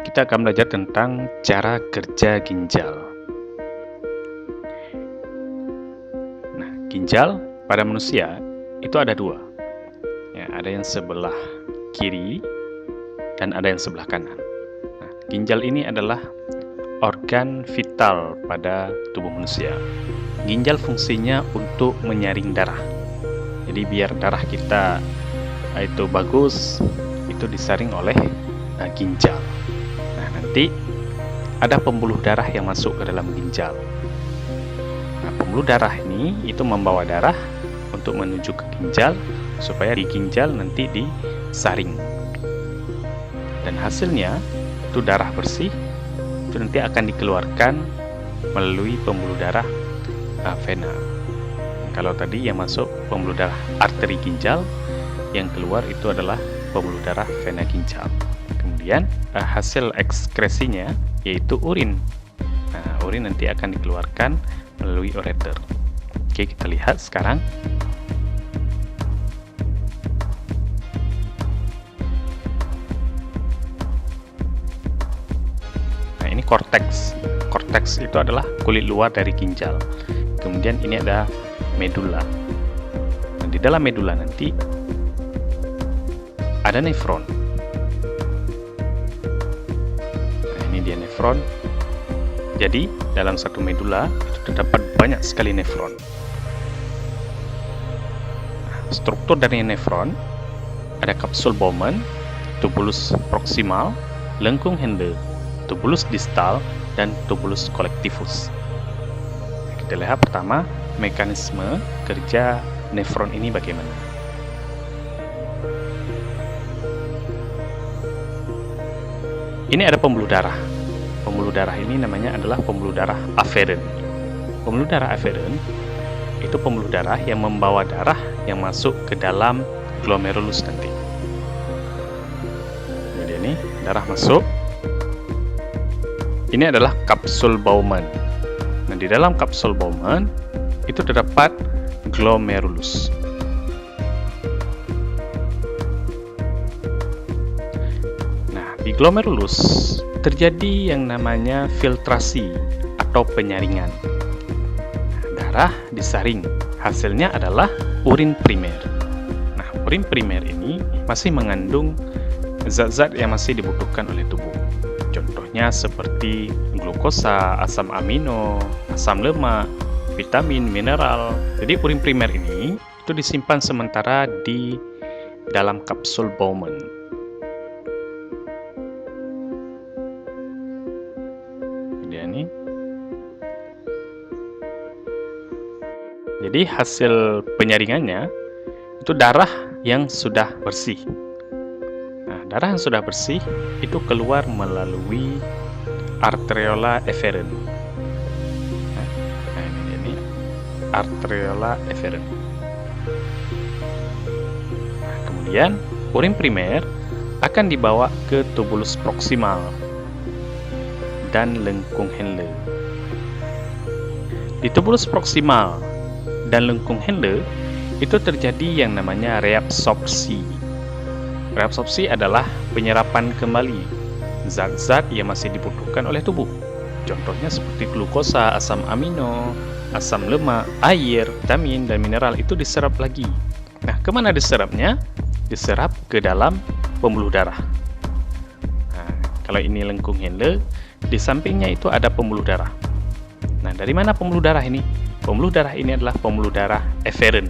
kita akan belajar tentang cara kerja ginjal. Nah, ginjal pada manusia itu ada dua. Ya, ada yang sebelah kiri dan ada yang sebelah kanan. Nah, ginjal ini adalah organ vital pada tubuh manusia. Ginjal fungsinya untuk menyaring darah. Jadi biar darah kita itu bagus, itu disaring oleh ginjal. Nah, nanti ada pembuluh darah yang masuk ke dalam ginjal. Nah, pembuluh darah ini itu membawa darah untuk menuju ke ginjal supaya di ginjal nanti disaring. Dan hasilnya itu darah bersih itu nanti akan dikeluarkan melalui pembuluh darah vena. Kalau tadi yang masuk pembuluh darah arteri ginjal, yang keluar itu adalah pembuluh darah vena ginjal. Kemudian hasil ekskresinya yaitu urin. Nah, urin nanti akan dikeluarkan melalui ureter. Oke, kita lihat sekarang. Nah, ini korteks. Korteks itu adalah kulit luar dari ginjal. Kemudian ini ada medula. Nah, di dalam medula nanti ada nefron. Nah, ini dia nefron. Jadi dalam satu medula itu terdapat banyak sekali nefron. Nah, struktur dari nefron ada kapsul Bowman, tubulus proksimal, lengkung Henle, tubulus distal, dan tubulus collectivus. Nah, kita lihat pertama mekanisme kerja nefron ini bagaimana. Ini ada pembuluh darah. Pembuluh darah ini namanya adalah pembuluh darah aferen. Pembuluh darah aferen itu pembuluh darah yang membawa darah yang masuk ke dalam glomerulus nanti. Jadi ini darah masuk. Ini adalah kapsul Bowman. Nah, di dalam kapsul Bowman itu terdapat glomerulus. Di glomerulus terjadi yang namanya filtrasi atau penyaringan. Darah disaring, hasilnya adalah urin primer. Nah, urin primer ini masih mengandung zat-zat yang masih dibutuhkan oleh tubuh. Contohnya seperti glukosa, asam amino, asam lemak, vitamin, mineral. Jadi urin primer ini itu disimpan sementara di dalam kapsul Bowman. Jadi hasil penyaringannya itu darah yang sudah bersih. Nah, darah yang sudah bersih itu keluar melalui arteriola eferen. Nah, ini arteriola eferen. Nah, kemudian urin primer akan dibawa ke tubulus proksimal dan lengkung Henle. Di tubulus proksimal dan lengkung Henle itu terjadi yang namanya reabsorpsi. Reabsorpsi adalah penyerapan kembali zat-zat yang masih dibutuhkan oleh tubuh. Contohnya seperti glukosa, asam amino, asam lemak, air, vitamin, dan mineral itu diserap lagi. Nah, kemana diserapnya? Diserap ke dalam pembuluh darah. Nah, kalau ini lengkung Henle, di sampingnya itu ada pembuluh darah. Nah, dari mana pembuluh darah ini? Pembuluh darah ini adalah pembuluh darah eferen.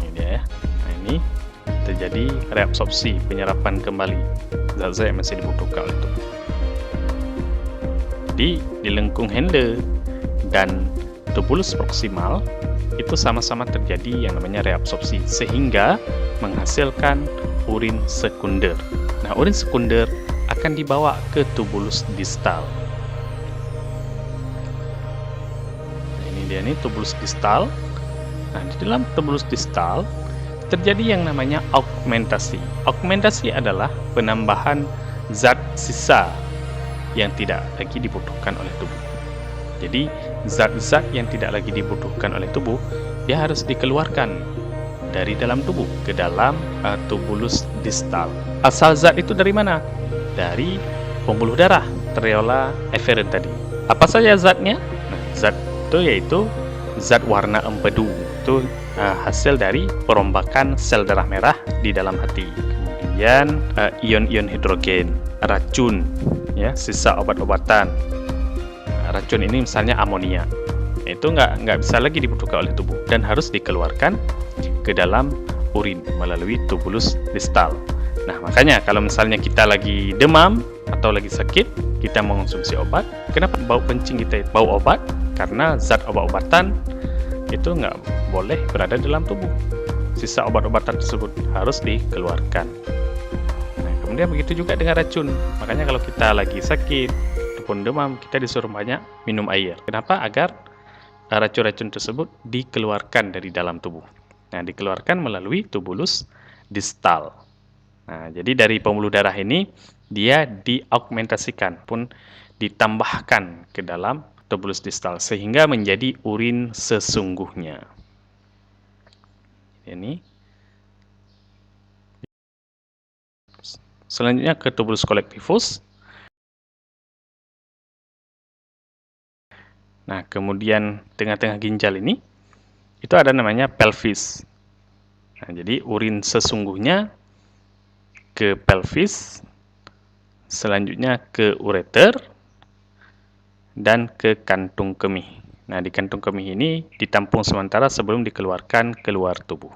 Ini dia ya. Nah, ini terjadi reabsorpsi, penyerapan kembali zat-zat yang masih dibutuhkan oleh tubuh. Jadi di lengkung Henle dan tubulus proksimal itu sama-sama terjadi yang namanya reabsorpsi sehingga menghasilkan urin sekunder. Nah, urin sekunder akan dibawa ke tubulus distal. Ini tubulus distal. Nah, di dalam tubulus distal terjadi yang namanya augmentasi. Augmentasi adalah penambahan zat sisa yang tidak lagi dibutuhkan oleh tubuh. Jadi, zat-zat yang tidak lagi dibutuhkan oleh tubuh, dia harus dikeluarkan dari dalam tubuh ke dalam tubulus distal. Asal zat itu dari mana? dari pembuluh darah, areola efferent tadi. Apa saja zatnya? Nah, zat itu yaitu zat warna empedu. Itu hasil dari perombakan sel darah merah di dalam hati. Kemudian ion-ion hidrogen, racun, ya, sisa obat-obatan. Racun ini misalnya amonia. Itu nggak bisa lagi dibutuhkan oleh tubuh dan harus dikeluarkan ke dalam urin melalui tubulus distal. Nah, makanya kalau misalnya kita lagi demam atau lagi sakit, kita mengonsumsi obat. Kenapa bau kencing kita bau obat? Karena zat obat-obatan itu nggak boleh berada dalam tubuh. Sisa obat-obatan tersebut harus dikeluarkan. Nah, kemudian begitu juga dengan racun. Makanya kalau kita lagi sakit ataupun demam, kita disuruh banyak minum air. Kenapa? Agar racun-racun tersebut dikeluarkan dari dalam tubuh. Nah, dikeluarkan melalui tubulus distal. Nah, jadi dari pembuluh darah ini dia diaugmentasikan pun ditambahkan ke dalam tubulus distal sehingga menjadi urin sesungguhnya. Ini. Selanjutnya ke tubulus collectivus. Nah, kemudian tengah-tengah ginjal ini itu ada namanya pelvis. Nah, jadi urin sesungguhnya ke pelvis, selanjutnya ke ureter, dan ke kantung kemih. Nah, di kantung kemih ini ditampung sementara sebelum dikeluarkan keluar tubuh.